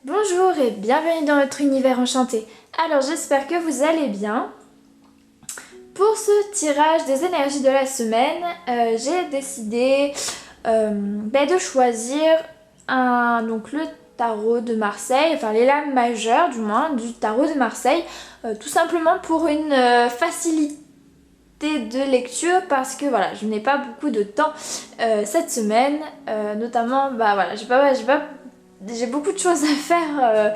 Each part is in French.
Bonjour et bienvenue dans notre univers enchanté. Alors j'espère que vous allez bien. Pour ce tirage des énergies de la semaine, j'ai décidé de choisir donc le tarot de Marseille, enfin les lames majeures du moins du tarot de Marseille, tout simplement pour une facilité de lecture parce que voilà, je n'ai pas beaucoup de temps cette semaine, notamment j'ai beaucoup de choses à faire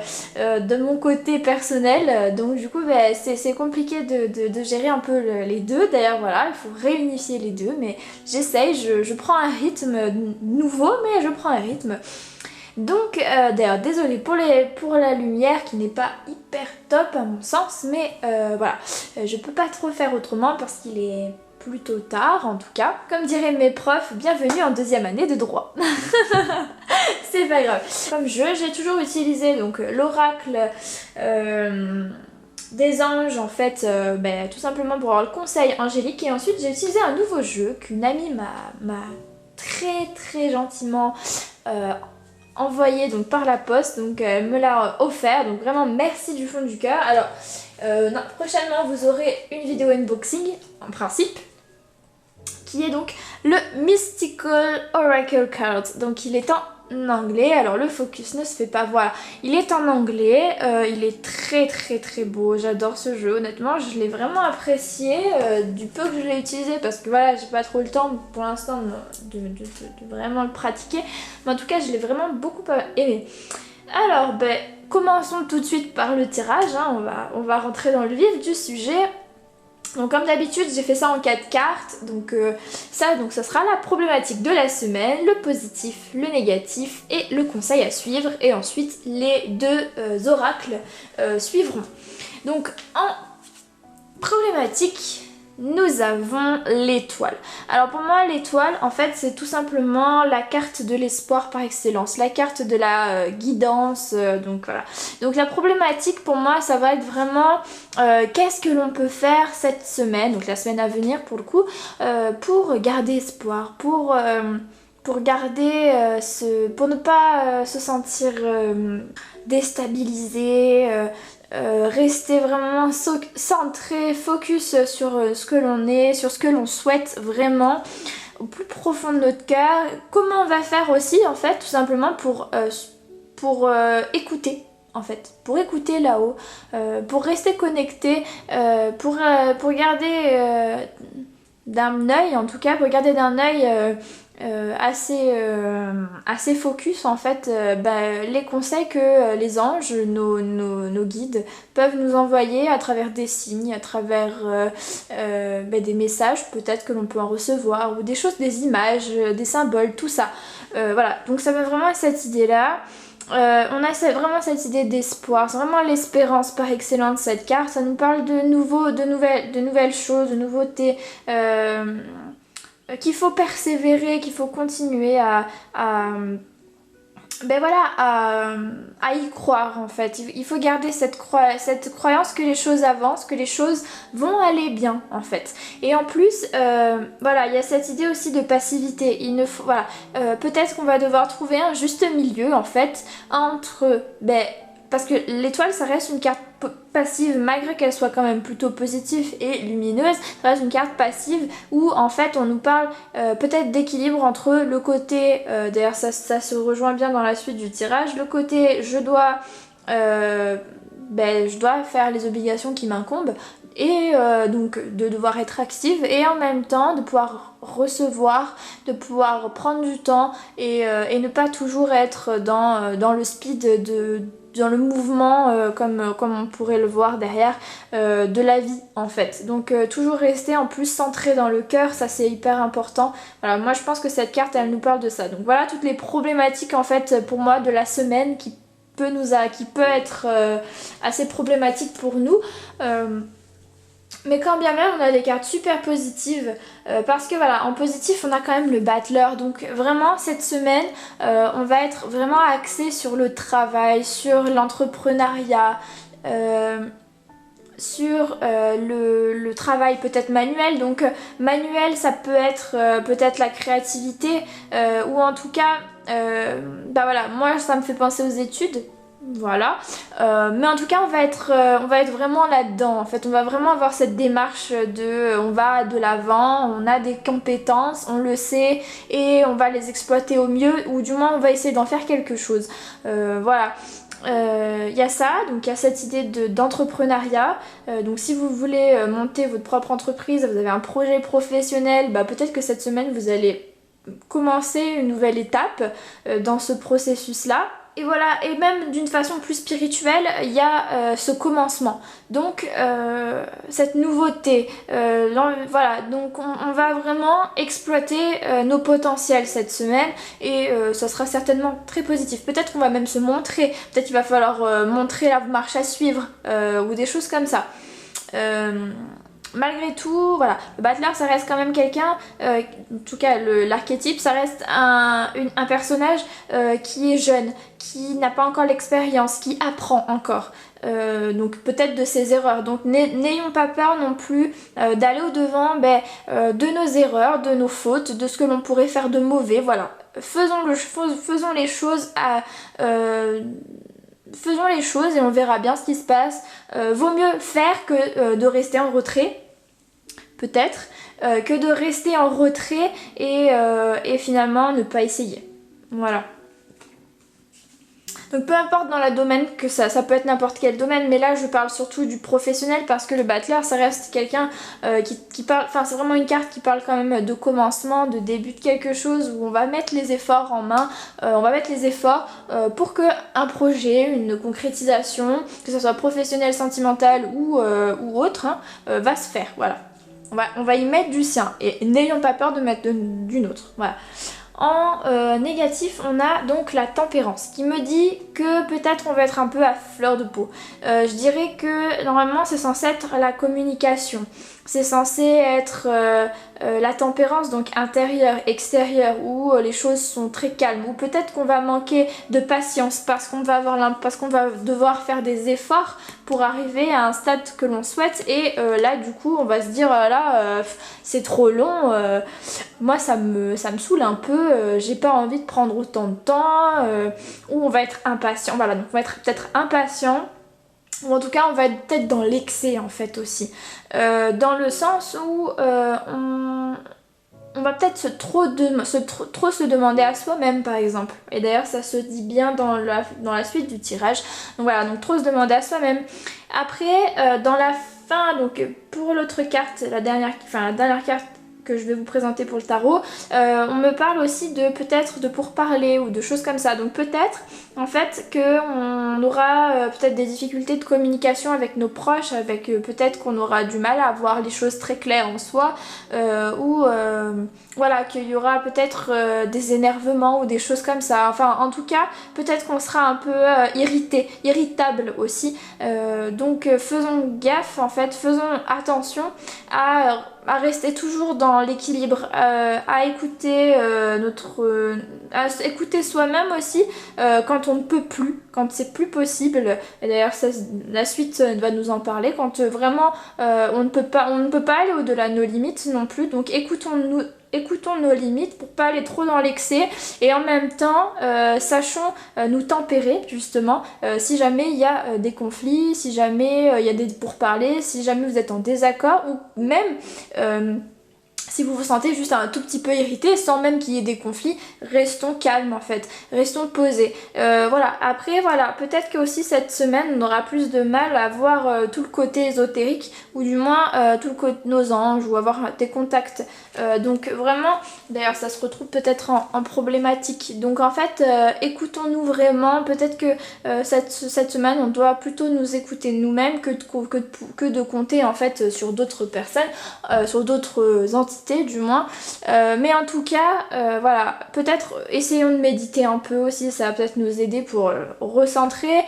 de mon côté personnel, donc du coup c'est compliqué de gérer un peu les deux. D'ailleurs voilà, il faut réunifier les deux, mais j'essaye, je prends un rythme nouveau, mais je prends un rythme. Donc d'ailleurs désolée pour la lumière qui n'est pas hyper top à mon sens, mais voilà, je peux pas trop faire autrement parce qu'il est plutôt tard en tout cas. Comme diraient mes profs, bienvenue en deuxième année de droit. C'est pas grave. Comme j'ai toujours utilisé donc l'oracle des anges en fait, tout simplement pour avoir le conseil angélique, et ensuite j'ai utilisé un nouveau jeu qu'une amie m'a très gentiment envoyé donc par la poste, donc elle me l'a offert, donc vraiment merci du fond du cœur. Alors prochainement vous aurez une vidéo unboxing en principe, qui est donc le Mystical Oracle Card. Donc il est en anglais, alors le focus ne se fait pas, voilà, il est en anglais, il est très beau, j'adore ce jeu, honnêtement je l'ai vraiment apprécié du peu que je l'ai utilisé, parce que voilà, j'ai pas trop le temps pour l'instant de vraiment le pratiquer, mais en tout cas je l'ai vraiment beaucoup aimé. Alors commençons tout de suite par le tirage, hein. On va rentrer dans le vif du sujet. Donc comme d'habitude j'ai fait ça en 4 cartes, donc ça sera la problématique de la semaine, le positif, le négatif et le conseil à suivre, et ensuite les deux oracles suivront. Donc en problématique, nous avons l'étoile. Alors pour moi l'étoile en fait c'est tout simplement la carte de l'espoir par excellence, la carte de la guidance, donc voilà. Donc la problématique pour moi ça va être vraiment qu'est-ce que l'on peut faire cette semaine, donc la semaine à venir pour le coup, pour garder espoir, pour garder pour ne pas se sentir déstabilisé, rester vraiment centré, focus sur ce que l'on est, sur ce que l'on souhaite vraiment au plus profond de notre cœur. Comment on va faire aussi en fait, tout simplement pour écouter. En fait, pour écouter là-haut, pour rester connecté, pour garder d'un œil, en tout cas, pour garder d'un œil assez focus en fait, les conseils que les anges, nos guides peuvent nous envoyer à travers des signes, à travers des messages peut-être que l'on peut en recevoir, ou des choses, des images, des symboles, tout ça. Voilà, donc ça va vraiment à cette idée-là. On a vraiment cette idée d'espoir, c'est vraiment l'espérance par excellence cette carte. Ça nous parle de nouvelles choses, de nouveautés, qu'il faut persévérer, qu'il faut continuer à y croire en fait. Il faut garder cette croyance que les choses avancent, que les choses vont aller bien en fait. Et en plus, il y a cette idée aussi de passivité. Peut-être qu'on va devoir trouver un juste milieu en fait entre parce que l'étoile ça reste une carte passive, malgré qu'elle soit quand même plutôt positive et lumineuse, ça reste une carte passive où en fait on nous parle peut-être d'équilibre entre le côté, d'ailleurs ça se rejoint bien dans la suite du tirage, le côté je dois faire les obligations qui m'incombent, et donc de devoir être active, et en même temps de pouvoir recevoir, de pouvoir prendre du temps, et ne pas toujours être dans le speed dans le mouvement, comme on pourrait le voir derrière, de la vie en fait. Donc toujours rester en plus centré dans le cœur, ça c'est hyper important. Voilà, moi je pense que cette carte elle nous parle de ça. Donc voilà toutes les problématiques en fait pour moi de la semaine qui peut être assez problématique pour nous. Mais quand bien même on a des cartes super positives, parce que voilà, en positif on a quand même le battleur, donc vraiment cette semaine on va être vraiment axé sur le travail, sur l'entrepreneuriat, sur le travail peut-être manuel. Donc manuel ça peut être peut-être la créativité, ou en tout cas moi ça me fait penser aux études. Voilà, mais en tout cas on va être vraiment là-dedans en fait, on va vraiment avoir cette démarche de on va de l'avant, on a des compétences, on le sait et on va les exploiter au mieux ou du moins on va essayer d'en faire quelque chose. Voilà. Il y a ça, donc il y a cette idée d'entrepreneuriat. Donc si vous voulez monter votre propre entreprise, vous avez un projet professionnel, bah, peut-être que cette semaine vous allez commencer une nouvelle étape dans ce processus-là. Et voilà, et même d'une façon plus spirituelle, il y a ce commencement. Donc cette nouveauté, voilà, donc on va vraiment exploiter nos potentiels cette semaine et ça sera certainement très positif. Peut-être qu'on va même se montrer, peut-être qu'il va falloir montrer la marche à suivre ou des choses comme ça. Malgré tout, voilà, le battleur ça reste quand même quelqu'un, en tout cas l'archétype, ça reste un personnage qui est jeune, qui n'a pas encore l'expérience, qui apprend encore. Donc peut-être de ses erreurs. Donc n'ayons pas peur non plus d'aller au-devant de nos erreurs, de nos fautes, de ce que l'on pourrait faire de mauvais. Voilà, faisons les choses faisons les choses et on verra bien ce qui se passe. Vaut mieux faire que de rester en retrait, peut-être, que de rester en retrait et finalement ne pas essayer. Voilà. Donc peu importe dans le domaine que ça peut être n'importe quel domaine, mais là je parle surtout du professionnel parce que le battleur ça reste quelqu'un qui parle, enfin c'est vraiment une carte qui parle quand même de commencement, de début de quelque chose où on va mettre les efforts en main, on va mettre les efforts pour que un projet, une concrétisation, que ce soit professionnel, sentimental ou autre, va se faire, voilà. On va y mettre du sien et n'ayons pas peur de mettre du nôtre, voilà. En négatif, on a donc la tempérance qui me dit que peut-être on va être un peu à fleur de peau. Je dirais que normalement c'est censé être la communication. C'est censé être la tempérance, donc intérieure, extérieure, où les choses sont très calmes. Ou peut-être qu'on va manquer de patience parce qu'on va devoir faire des efforts pour arriver à un stade que l'on souhaite. Et là, du coup, on va se dire, là, c'est trop long. Moi, ça me saoule un peu. J'ai pas envie de prendre autant de temps. Ou on va être impatient. Voilà, donc on va être peut-être impatient. Ou en tout cas, on va être peut-être dans l'excès en fait aussi. Dans le sens où on va peut-être trop se demander à soi-même par exemple. Et d'ailleurs, ça se dit bien dans la suite du tirage. Donc voilà, donc trop se demander à soi-même. Après, dans la fin, donc pour l'autre carte, la dernière carte que je vais vous présenter pour le tarot, on me parle aussi de peut-être de pourparler ou de choses comme ça. Donc peut-être en fait qu'on aura peut-être des difficultés de communication avec nos proches, avec peut-être qu'on aura du mal à voir les choses très claires en soi, ou voilà, qu'il y aura peut-être des énervements ou des choses comme ça. Enfin en tout cas peut-être qu'on sera un peu irritable aussi. Donc faisons gaffe en fait, faisons attention à rester toujours dans l'équilibre, à écouter à écouter soi-même aussi quand on ne peut plus, quand c'est plus possible. Et d'ailleurs la suite va nous en parler, quand vraiment on ne peut pas aller au-delà de nos limites non plus. Donc écoutons nos limites pour pas aller trop dans l'excès et en même temps sachons nous tempérer justement si jamais il y a des conflits, si jamais il y a des pourparlers, si jamais vous êtes en désaccord ou même si vous vous sentez juste un tout petit peu irrité sans même qu'il y ait des conflits, restons calmes en fait, restons posés. Voilà, après voilà, peut-être que aussi cette semaine on aura plus de mal à voir tout le côté ésotérique ou du moins tout le côté nos anges ou avoir des contacts. Donc vraiment, d'ailleurs ça se retrouve peut-être en problématique. Donc en fait, écoutons-nous vraiment, peut-être que cette semaine on doit plutôt nous écouter nous-mêmes que de compter en fait sur d'autres personnes, sur d'autres entités du moins, mais en tout cas voilà, peut-être essayons de méditer un peu aussi, ça va peut-être nous aider pour recentrer,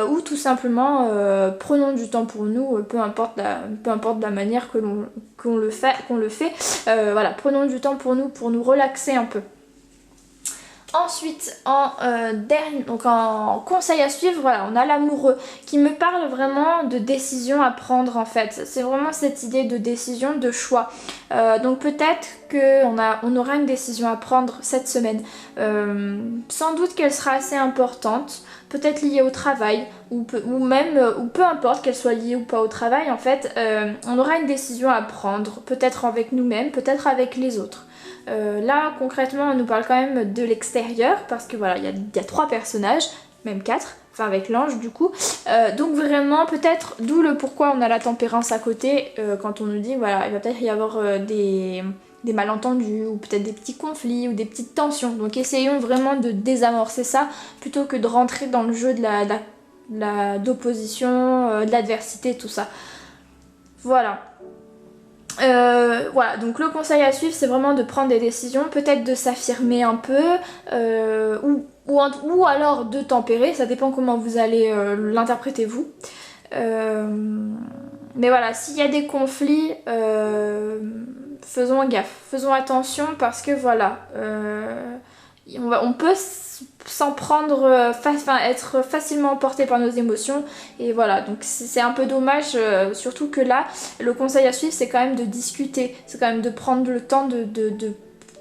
ou tout simplement prenons du temps pour nous, peu importe la manière qu'on le fait, voilà, prenons du temps pour nous relaxer un peu. Ensuite, donc en conseil à suivre, voilà, on a l'amoureux qui me parle vraiment de décision à prendre en fait. C'est vraiment cette idée de décision, de choix. Donc peut-être qu'on aura une décision à prendre cette semaine. Sans doute qu'elle sera assez importante, peut-être liée au travail ou peu importe qu'elle soit liée ou pas au travail en fait. On aura une décision à prendre, peut-être avec nous-mêmes, peut-être avec les autres. Là concrètement on nous parle quand même de l'extérieur parce que voilà il y a 3 personnages, même 4, enfin avec l'ange du coup. Donc vraiment peut-être d'où le pourquoi on a la tempérance à côté quand on nous dit voilà il va peut-être y avoir des malentendus ou peut-être des petits conflits ou des petites tensions. Donc essayons vraiment de désamorcer ça plutôt que de rentrer dans le jeu d'opposition, de l'adversité, tout ça. Voilà. Voilà, donc le conseil à suivre c'est vraiment de prendre des décisions, peut-être de s'affirmer un peu ou alors de tempérer, ça dépend comment vous allez l'interpréter vous. Mais voilà, s'il y a des conflits, faisons gaffe, faisons attention parce que voilà, on peut s'en prendre, être facilement emporté par nos émotions et voilà, donc c'est un peu dommage, surtout que là, le conseil à suivre c'est quand même de discuter, c'est quand même de prendre le temps de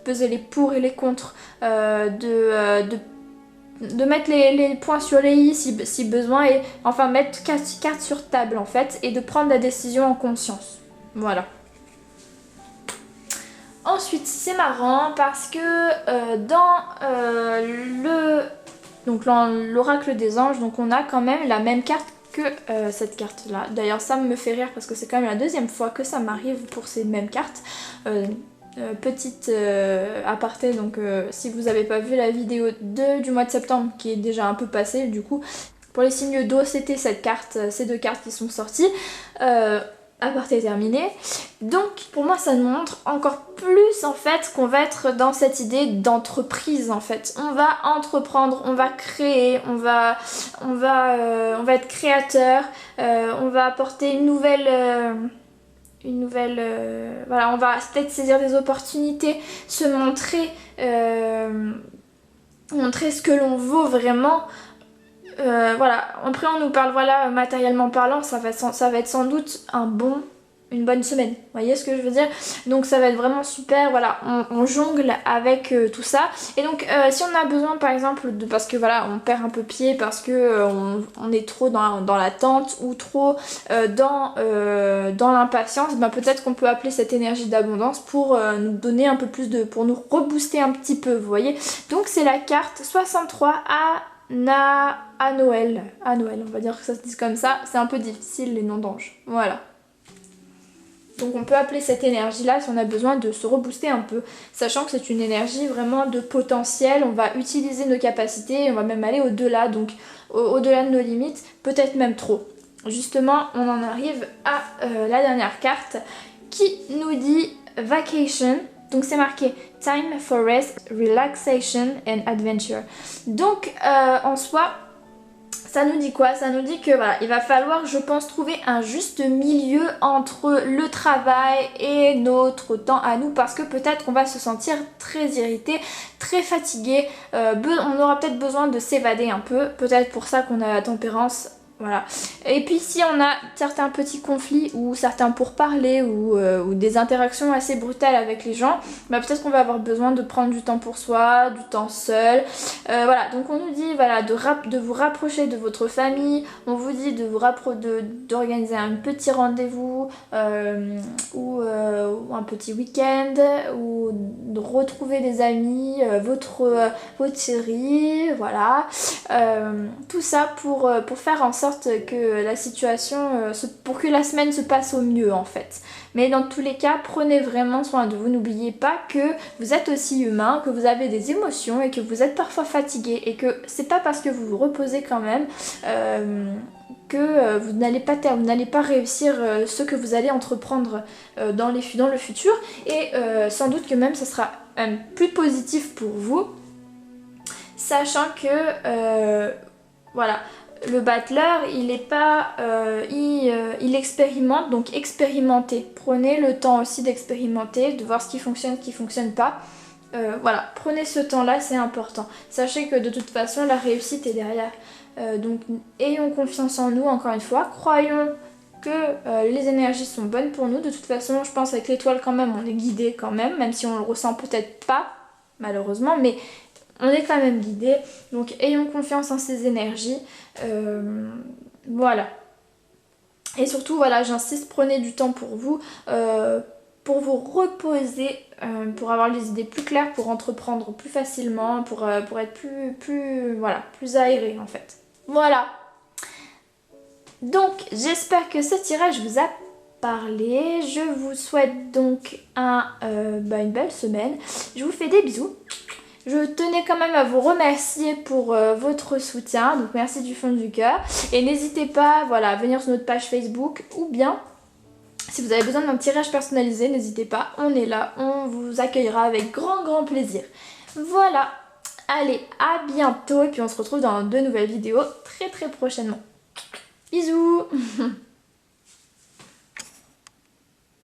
peser les pour et les contre, de mettre les points sur les i si besoin et enfin mettre carte sur table en fait et de prendre la décision en conscience. Voilà. Ensuite c'est marrant parce que dans l'oracle des anges, donc on a quand même la même carte que cette carte là. D'ailleurs ça me fait rire parce que c'est quand même la deuxième fois que ça m'arrive pour ces mêmes cartes. Petite aparté, donc si vous n'avez pas vu la vidéo du mois de septembre qui est déjà un peu passée du coup, pour les signes d'eau c'était ces 2 cartes qui sont sorties. Aparté terminé. Donc pour moi ça nous montre encore plus en fait qu'on va être dans cette idée d'entreprise en fait. On va entreprendre, on va créer, on va être créateur, on va apporter une nouvelle voilà, on va peut-être saisir des opportunités, se montrer montrer ce que l'on vaut vraiment. Voilà, après on nous parle, voilà, matériellement parlant, ça va être sans doute une bonne semaine, vous voyez ce que je veux dire? Donc ça va être vraiment super, voilà, on jongle avec tout ça. Et donc si on a besoin par exemple parce que voilà, on perd un peu pied parce que on est trop dans l'attente ou trop dans l'impatience, ben peut-être qu'on peut appeler cette énergie d'abondance pour nous donner un peu plus pour nous rebooster un petit peu, vous voyez? Donc c'est la carte 63 à Noël, on va dire que ça se dit comme ça, c'est un peu difficile les noms d'anges, voilà. Donc on peut appeler cette énergie-là si on a besoin de se rebooster un peu, sachant que c'est une énergie vraiment de potentiel, on va utiliser nos capacités, on va même aller au-delà, donc au-delà de nos limites, peut-être même trop. Justement, on en arrive à la dernière carte qui nous dit Vacation. Donc c'est marqué Time for Rest, Relaxation and Adventure. Donc en soi, ça nous dit quoi? Ça nous dit que voilà, il va falloir, je pense, trouver un juste milieu entre le travail et notre temps à nous parce que peut-être qu'on va se sentir très irrité, très fatigué. On aura peut-être besoin de s'évader un peu. Peut-être pour ça qu'on a la tempérance. Voilà. Et puis si on a certains petits conflits ou certains pourparlers ou des interactions assez brutales avec les gens, bah peut-être qu'on va avoir besoin de prendre du temps pour soi, du temps seul. Voilà, donc on nous dit voilà, de vous rapprocher de votre famille, on vous dit d'organiser un petit rendez-vous ou un petit week-end ou de retrouver des amis, votre série, voilà. Tout ça pour faire en sorte que la situation, pour que la semaine se passe au mieux en fait. Mais dans tous les cas, prenez vraiment soin de vous. N'oubliez pas que vous êtes aussi humain, que vous avez des émotions et que vous êtes parfois fatigué et que c'est pas parce que vous vous reposez quand même que vous n'allez pas réussir ce que vous allez entreprendre dans le futur. Et sans doute que même ça sera plus positif pour vous, sachant que voilà, le battleur il est pas il expérimente, donc expérimentez, prenez le temps aussi d'expérimenter, de voir ce qui fonctionne pas, Voilà, prenez ce temps-là, c'est important. Sachez que de toute façon, la réussite est derrière. Donc ayons confiance en nous, encore une fois. Croyons que les énergies sont bonnes pour nous. De toute façon, je pense avec l'étoile quand même, on est guidé quand même si on le ressent peut-être pas, malheureusement, mais on est quand même guidé. Donc ayons confiance en ces énergies. Voilà. Et surtout, voilà, j'insiste, prenez du temps pour vous reposer, pour avoir les idées plus claires, pour entreprendre plus facilement, pour être voilà, plus aéré en fait. Voilà. Donc, j'espère que ce tirage vous a parlé. Je vous souhaite donc une belle semaine. Je vous fais des bisous. Je tenais quand même à vous remercier pour votre soutien, donc merci du fond du cœur. Et n'hésitez pas, voilà, à venir sur notre page Facebook ou bien, si vous avez besoin d'un tirage personnalisé, n'hésitez pas, on est là, on vous accueillera avec grand plaisir. Voilà, allez, à bientôt et puis on se retrouve dans de nouvelles vidéos très prochainement. Bisous.